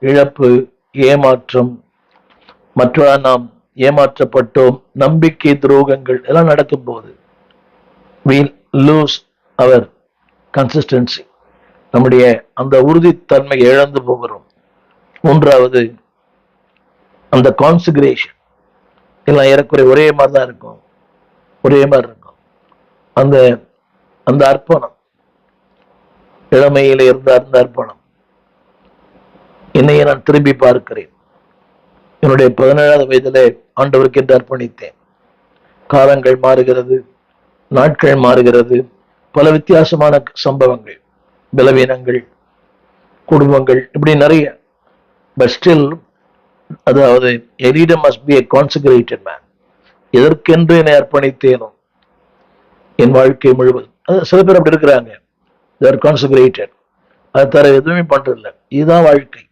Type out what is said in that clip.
இழப்பு, ஏமாற்றம், மற்றவரால் நாம் ஏமாற்றப்பட்டோம், நம்பிக்கை துரோகங்கள் எல்லாம் நடக்கும் போது we lose our consistency, நம்முடைய அந்த உறுதித்தன்மை இழந்து போகிறோம். மூன்றாவது, அந்த கான்சிகரேஷன் எல்லாம் ஏறக்குறை ஒரே மாதிரி தான் இருக்கும், ஒரே மாதிரி இருக்கும். அந்த அந்த அர்ப்பணம், இளமையில இருந்த அந்த அர்ப்பணம், என்னையே நான் திரும்பி பார்க்கிறேன். என்னுடைய 17வது வயதிலே ஆண்டவருக்கு என்று அர்ப்பணித்தேன். காலங்கள் மாறுகிறது, நாட்கள் மாறுகிறது, பல வித்தியாசமான சம்பவங்கள், பலவீனங்கள், குடும்பங்கள், இப்படி நிறைய. பட் ஸ்டில், அதாவது a leader must be a consecrated man. எதற்கென்று என்னை அர்ப்பணித்தேனோ என் வாழ்க்கை முழுவதும். சில பேர் அப்படி இருக்கிறாங்க, they are consecrated, அது தர எதுவுமே பண்றதில்லை, இதுதான் வாழ்க்கை.